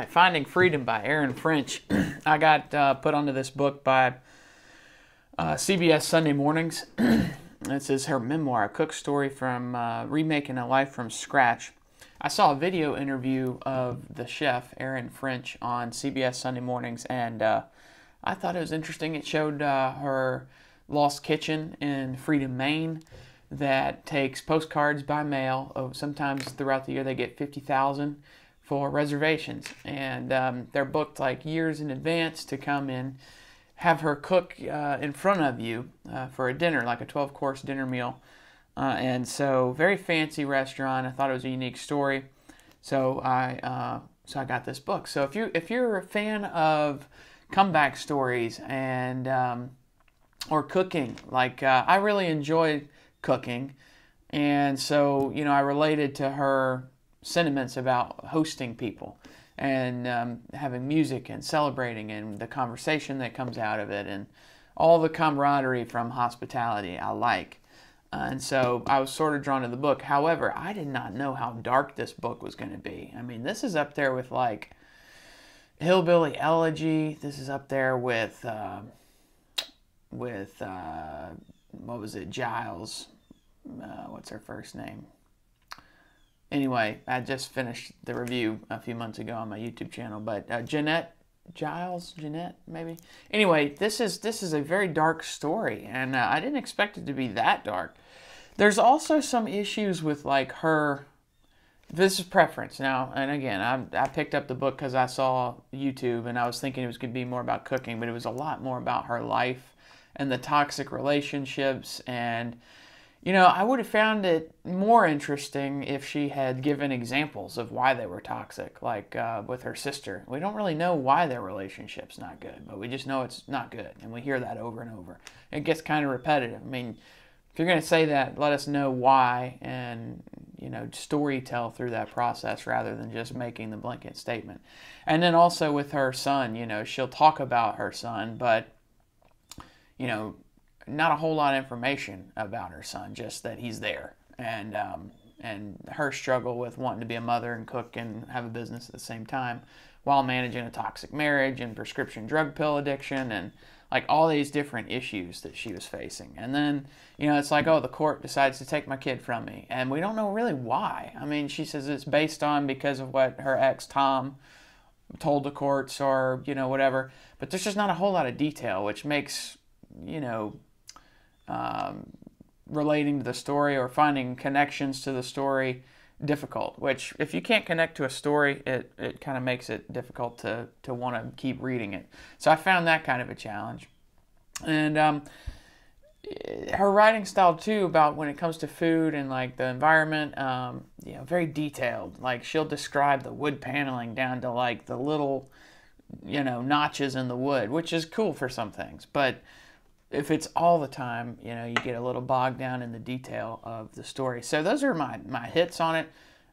Finding Freedom by Erin French. I got put onto this book by CBS Sunday Mornings. This is her memoir, a cook story from remaking a life from scratch. I saw a video interview of the chef, Erin French, on CBS Sunday Mornings, and I thought it was interesting. It showed her lost kitchen in Freedom, Maine, that takes postcards by mail. Oh, sometimes throughout the year they get 50,000 for reservations, and they're booked like years in advance to come in, have her cook in front of you for a dinner, like a 12-course dinner meal. And so, very fancy restaurant. I thought it was a unique story, so I got this book. So if you're a fan of comeback stories and or cooking, like I really enjoy cooking, and so I related to her sentiments about hosting people and having music and celebrating and the conversation that comes out of it and all the camaraderie from hospitality I like. And so I was sort of drawn to the book. However, I did not know how dark this book was going to be. I mean, this is up there with like Hillbilly Elegy. This is up there with what was it, Giles? What's her first name? Anyway, I just finished the review a few months ago on my YouTube channel, but Jeanette, maybe. Anyway, this is a very dark story, and I didn't expect it to be that dark. There's also some issues with like her. This is preference now, and again, I picked up the book because I saw YouTube, and I was thinking it was going to be more about cooking, but it was a lot more about her life and the toxic relationships. And I would have found it more interesting if she had given examples of why they were toxic, like with her sister. We don't really know why their relationship's not good, but we just know it's not good, and we hear that over and over. It gets kind of repetitive. I mean, if you're going to say that, let us know why, and story tell through that process rather than just making the blanket statement. And then also with her son, she'll talk about her son, but not a whole lot of information about her son, just that he's there, and her struggle with wanting to be a mother and cook and have a business at the same time while managing a toxic marriage and prescription drug pill addiction and like all these different issues that she was facing. And then, it's like, oh, the court decides to take my kid from me, and we don't know really why. I mean, she says it's based on because of what her ex Tom told the courts or whatever, but there's just not a whole lot of detail, which makes relating to the story or finding connections to the story difficult, which if you can't connect to a story, it kind of makes it difficult to want to keep reading it. So I found that kind of a challenge. And her writing style too, about when it comes to food and like the environment, very detailed. Like she'll describe the wood paneling down to like the little notches in the wood, which is cool for some things, but if it's all the time, you get a little bogged down in the detail of the story. So those are my hits on it.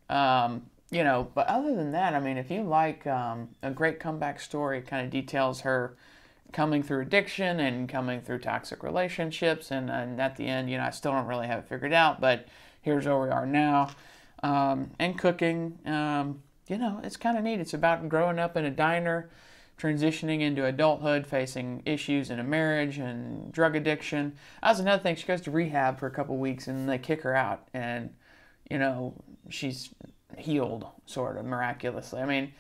But other than that, I mean, if you like a great comeback story, it kind of details her coming through addiction and coming through toxic relationships, and at the end, I still don't really have it figured out, but here's where we are now. And cooking, it's kind of neat. It's about growing up in a diner, transitioning into adulthood, facing issues in a marriage and drug addiction. That was another thing. She goes to rehab for a couple weeks, and they kick her out, and she's healed sort of miraculously. I mean,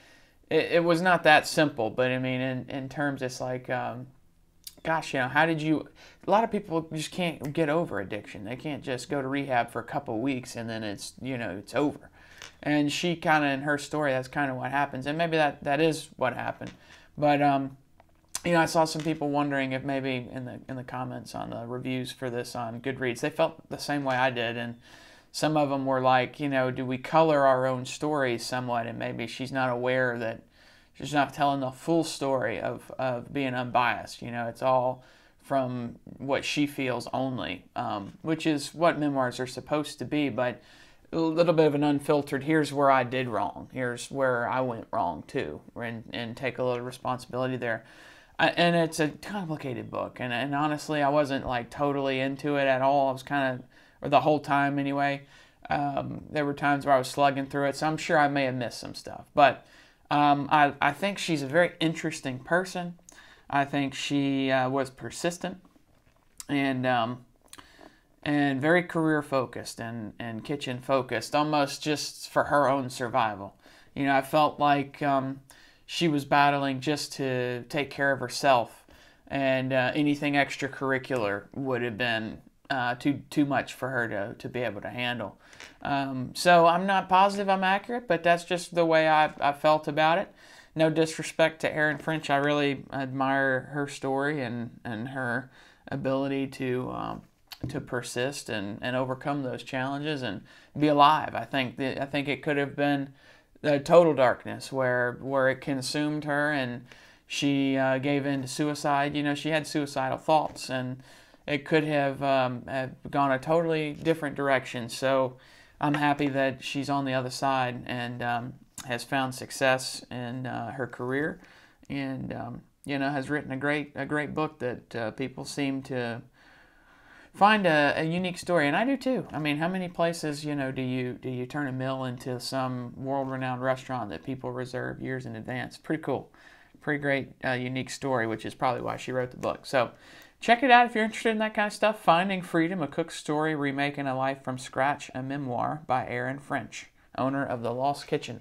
it was not that simple, but I mean, in terms, it's like, gosh, how did you? A lot of people just can't get over addiction. They can't just go to rehab for a couple weeks and then it's it's over. And she kind of, in her story, that's kind of what happens, and maybe that is what happened. But I saw some people wondering if maybe in the comments on the reviews for this on Goodreads, they felt the same way I did, and some of them were like, do we color our own stories somewhat, and maybe she's not aware that she's not telling the full story of being unbiased. It's all from what she feels only, which is what memoirs are supposed to be, but a little bit of an unfiltered, here's where I did wrong, here's where I went wrong too, and take a little responsibility there. And it's a complicated book, and honestly, I wasn't like totally into it at all. I was kind of, or the whole time anyway. There were times where I was slugging through it, so I'm sure I may have missed some stuff. But I think she's a very interesting person. I think she was persistent and very career focused and kitchen focused, almost just for her own survival. I felt like she was battling just to take care of herself, and anything extracurricular would have been too much for her to be able to handle. So I'm not positive I'm accurate, but that's just the way I felt about it. No disrespect to Erin French. I really admire her story and her ability to persist and overcome those challenges and be alive. I think it could have been the total darkness where it consumed her and she gave in to suicide. She had suicidal thoughts, and it could have gone a totally different direction. So I'm happy that she's on the other side and has found success in her career, and has written a great book that people seem to find a unique story, and I do too. I mean, how many places do you turn a meal into some world-renowned restaurant that people reserve years in advance? Pretty cool, pretty great, unique story, which is probably why she wrote the book. So check it out if you're interested in that kind of stuff. Finding Freedom: A Cook's Story, Remaking a Life from Scratch, a Memoir by Erin French, owner of The Lost Kitchen.